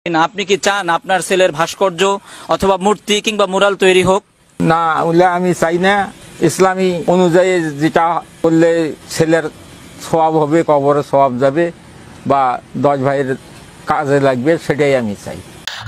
না, আপনি কি চান আপনার ছেলের ভাস্কর্য অথবা মূর্তি কিংবা মুরাল তৈরি হোক? না, ওগুলো আমি চাই না। ইসলামী অনুযায়ী যেটা করলে ছেলের সওয়াব হবে, কবরে সওয়াব যাবে বা 10 ভাইয়ের কাজে লাগবে, সেটাই আমি চাই।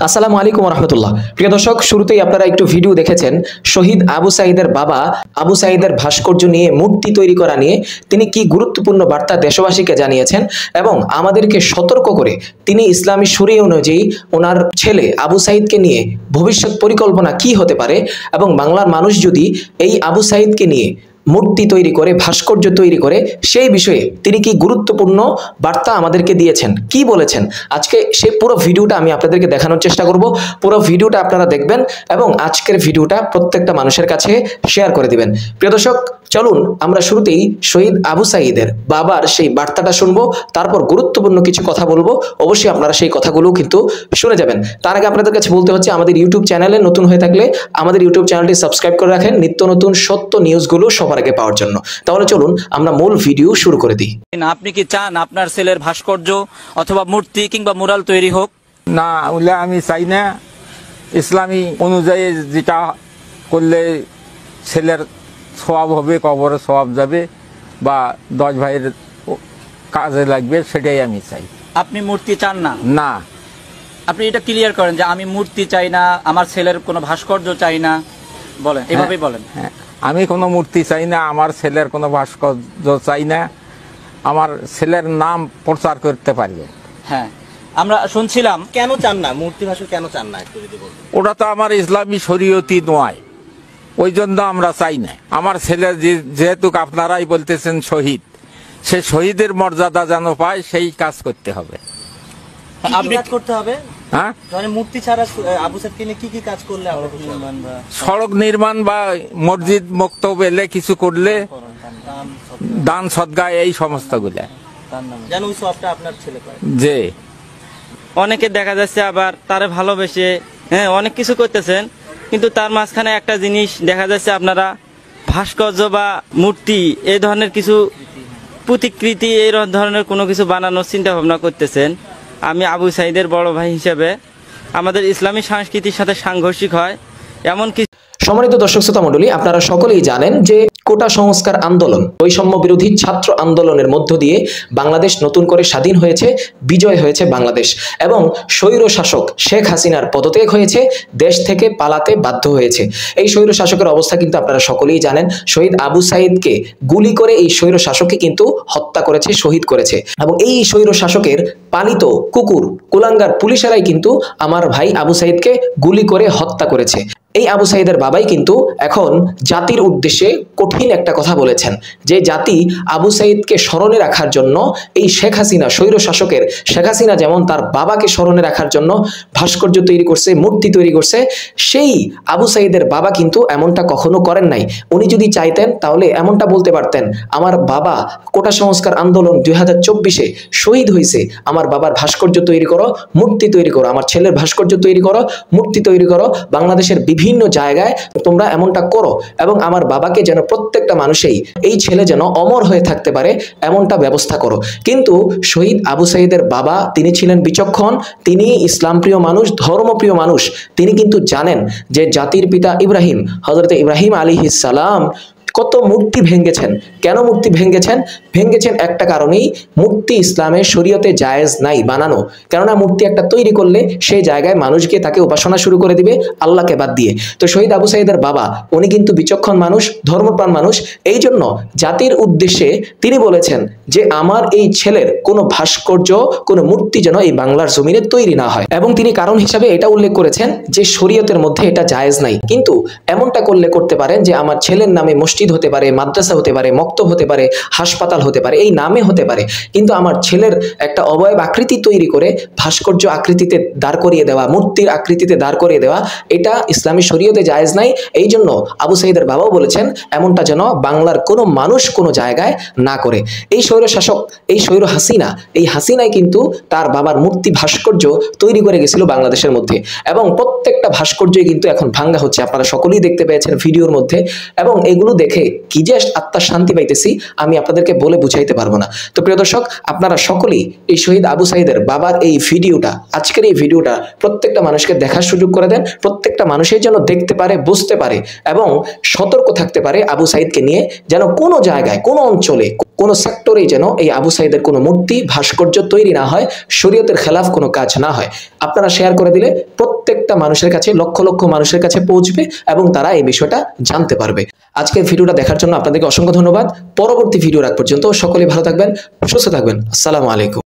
আসসালামু আলাইকুম রহমতুল্লাহ। প্রিয় দর্শক, শুরুতেই আপনারা একটু ভিডিও দেখেছেন শহীদ আবু সাঈদের বাবা আবু সাঈদের ভাস্কর্য নিয়ে, মূর্তি তৈরি করা নিয়ে তিনি কি গুরুত্বপূর্ণ বার্তা দেশবাসীকে জানিয়েছেন এবং আমাদেরকে সতর্ক করে তিনি ইসলামী শরীয়ত অনুযায়ী ওনার ছেলে আবু সাঈদকে নিয়ে ভবিষ্যৎ পরিকল্পনা কি হতে পারে এবং বাংলার মানুষ যদি এই আবু সাঈদকে নিয়ে মূর্তি তৈরি করে, ভাস্কর্য তৈরি করে, সেই বিষয়ে তিনি কি গুরুত্বপূর্ণ বার্তা আমাদেরকে দিয়েছেন, কি বলেছেন, আজকে সেই পুরো ভিডিওটা আমি আপনাদেরকে দেখানোর চেষ্টা করব। পুরো ভিডিওটা আপনারা দেখবেন এবং আজকের ভিডিওটা প্রত্যেকটা মানুষের কাছে শেয়ার করে দিবেন। প্রিয় দর্শক, চলুন আমরা শুরুতেই শহীদ আবু সাঈদের বাবার সেই বার্তাটা শুনবো, তারপর গুরুত্বপূর্ণ কিছু কথা বলবো। অবশ্যই আপনারা সেই কথাগুলো কিন্তু শুনে যাবেন। তার আগে আপনাদের কাছে বলতে হচ্ছে, আমাদের ইউটিউব চ্যানেলে নতুন হয়ে থাকলে আমাদের ইউটিউব চ্যানেলটি সাবস্ক্রাইব করে রাখেন নিত্য নতুন সত্য নিউজগুলো সবার আগে পাওয়ার জন্য। তাহলে চলুন আমরা মূল ভিডিও শুরু করে দিই। না, আপনি কি চান আপনার ছেলের ভাস্কর্য অথবা মূর্তি কিংবা মুরাল তৈরি হোক? না, ওগুলো আমি চাই না। ইসলামী অনুযায়ী যেটা করলে ছেলের সওয়াব হবে, কবরে সওয়াব যাবে বা 10 ভাইয়ের কাজে লাগবে, সেটাই আমি চাই। আপনি মূর্তি চান না? না, আপনি এটা ক্লিয়ার করেন যে আমি মূর্তি চাই না, আমার ছেলের কোনো ভাস্কর্য চাই না, বলেন, এভাবেই বলেন। হ্যাঁ, আমি কোনো মূর্তি চাই না, আমার ছেলের কোনো ভাস্কর্য চাই না, আমার ছেলের নাম প্রচার করতে পারবে। হ্যাঁ, আমরা শুনছিলাম। কেন চান না মূর্তি ভাস্কর, কেন চান না একটু যদি বলতেন? ওটা তো আমার ইসলামী শরীয়তি নয়, ওই জন্য আমরা চাই না। আমার ছেলে যেহেতু আপনারাই বলতেছেন শহীদ, সে শহীদের মর্যাদা যেন পায়, সেই কাজ করতে হবে। আপনি কাজ করতে হবে। হ্যাঁ, মানে মূর্তি ছাড়া আবু সাঈদকে নিয়ে কি কি কাজ করলে আমরা খুশি হব? সড়ক নির্মাণ বা মসজিদ মক্তব এলে কিছু করলে, দান সদকা, এই সমস্তগুলা যেন ওই সবটা আপনার ছেলে পায়। যে অনেকে দেখা যাচ্ছে আবার তারে ভালোবেসে অনেক কিছু করতেছেন, কিন্তু তার মাঝখানে একটা জিনিস দেখা যাচ্ছে, আপনারা ভাস্কর্য বা মূর্তি এই ধরনের কিছু প্রতিকৃতি, এই ধরনের কোনো কিছু বানানোর চিন্তা ভাবনা করতেছেন। আমি আবু সাঈদের বড় ভাই হিসেবে আমাদের ইসলামী সংস্কৃতির সাথে সাংঘর্ষিক হয় এমন কিছু। সম্মানিত দর্শক শ্রোতা মণ্ডলী, আপনারা সকলেই জানেন যে কোটা সংস্কার আন্দোলন, বৈষম্য বিরোধী ছাত্র আন্দোলনের মধ্য দিয়ে বাংলাদেশ নতুন করে স্বাধীন হয়েছে, বিজয় হয়েছে বাংলাদেশ এবং স্বৈর শাসক শেখ হাসিনার পদত্যাগ হয়েছে, দেশ থেকে পালাতে বাধ্য হয়েছে। এই স্বৈর শাসকের অবস্থা কিন্তু আপনারা সকলেই জানেন। শহীদ আবু সাঈদকে গুলি করে এই স্বৈর শাসককে কিন্তু হত্যা করেছে, শহীদ করেছে এবং এই স্বৈর শাসকের পালিত কুকুর, কুলাঙ্গার পুলিশেরাই কিন্তু আমার ভাই আবু সাঈদকে গুলি করে হত্যা করেছে। এই আবু সাঈদের বাবাই কিন্তু এখন জাতির উদ্দেশ্যে কঠিন একটা কথা বলেছেন, যে জাতি আবু সাঈদকে স্মরণে রাখার জন্য এই শেখ হাসিনা, স্বৈর শাসকের শেখ হাসিনা যেমন তার বাবাকে স্মরণে রাখার জন্য ভাস্কর্য তৈরি করছে, মূর্তি তৈরি করছে, সেই আবু সাঈদের বাবা কিন্তু এমনটা কখনো করেন নাই। উনি যদি চাইতেন তাহলে এমনটা বলতে পারতেন, আমার বাবা কোটা সংস্কার আন্দোলন 2024-এ শহীদ হয়েছে, আমার বাবার ভাস্কর্য তৈরি করো, মূর্তি তৈরি করো, আমার ছেলের ভাস্কর্য তৈরি করো, মূর্তি তৈরি করো, বাংলাদেশের বিভিন্ন জায়গায় তোমরা এমনটা করো এবং আমার বাবাকে যেন প্রত্যেকটা মানুষেই, এই ছেলে যেন অমর হয়ে থাকতে পারে, এমনটা ব্যবস্থা করো। কিন্তু শহীদ আবু সাঈদের বাবা, তিনি ছিলেন বিচক্ষণ, তিনি ইসলামপ্রিয় মানুষ, ধর্মপ্রিয় মানুষ। তিনি কিন্তু জানেন যে জাতির পিতা ইব্রাহিম, হযরত ইব্রাহিম আলাইহিস সালাম কত মূর্তি ভেঙেছেন। কেন মূর্তি ভেঙেছেন? ভেঙেছেন একটা কারণেই, মূর্তি ইসলামের শরীয়তে জায়েজ নাই বানানো। কেননা মূর্তি একটা তৈরি করলে সেই জায়গায় মানুষ গিয়ে তাকে উপাসনা শুরু করে দিবে আল্লাহকে বাদ দিয়ে। তো শহীদ আবু সাঈদের বাবা, উনি কিন্তু বিচক্ষণ মানুষ, ধর্মপ্রাণ মানুষ। এই জন্য জাতির উদ্দেশ্যে তিনি বলেছেন যে আমার এই ছেলের কোনো ভাস্কর্য, কোনো মূর্তি যেন এই বাংলার জমিনে তৈরি না হয়। এবং তিনি কারণ হিসাবে এটা উল্লেখ করেছেন যে শরীয়তের মধ্যে এটা জায়েজ নাই, কিন্তু এমনটা করলে করতে পারেন যে আমার ছেলের নামে মসজিদ হতে পারে, মাদ্রাসা হতে পারে, মক্তব হতে পারে, হাসপাতাল হতে পারে, এই নামে হতে পারে, কিন্তু আমার ছেলের একটা অবয়ব আকৃতি তৈরি করে ভাস্কর্য আকৃতিতে দাঁড় করিয়ে দেওয়া, মূর্তির আকৃতিতে দাঁড় করিয়ে দেওয়া, এটা ইসলামী শরীয়তে জায়েজ নাই। এই জন্য আবু সাঈদের বাবাও বলেছেন এমনটা যেন বাংলার কোনো মানুষ কোনো জায়গায় না করে। এই স্বৈর শাসক, এই স্বৈর হাসিনা, এই হাসিনাই কিন্তু তার বাবার মূর্তি ভাস্কর্য তৈরি করে গেছিল বাংলাদেশের মধ্যে, এবং প্রত্যেকটা ভাস্কর্যই কিন্তু এখন ভাঙ্গা হচ্ছে। আপনারা সকলেই দেখতে পেয়েছেন ভিডিওর মধ্যে, এবং এগুলো দেখে কি যে আত্মার শান্তি পাইতেছি আমি আপনাদেরকে বলে বুঝাইতে পারবো না। তো প্রিয় দর্শক, আপনারা সকলেই এই শহীদ আবু সাঈদের বাবার এই ভিডিওটা, আজকের এই ভিডিওটা প্রত্যেকটা মানুষকে দেখার সুযোগ করে দেন, প্রত্যেকটা মানুষের যেন দেখতে পারে, বুঝতে পারে এবং সতর্ক থাকতে পারে আবু সাঈদকে নিয়ে, যেন কোনো জায়গায়, কোনো অঞ্চলে, কোনো সেক্টরে যেন এই আবু সাঈদের কোনো মূর্তি ভাস্কর্য তৈরি না হয়, শরীয়তের খেলাফ কোনো কাজ না হয়। আপনারা শেয়ার করে দিলে প্রত্যেকটা মানুষের কাছে, লক্ষ লক্ষ মানুষের কাছে পৌঁছবে এবং তারা এই বিষয়টা জানতে পারবে। আজকের ভিডিওটা দেখার জন্য আপনাদেরকে অসংখ্য ধন্যবাদ। পরবর্তী ভিডিও রাখ পর্যন্ত সকলে ভালো থাকবেন, সুস্থ থাকবেন। আসসালামু আলাইকুম।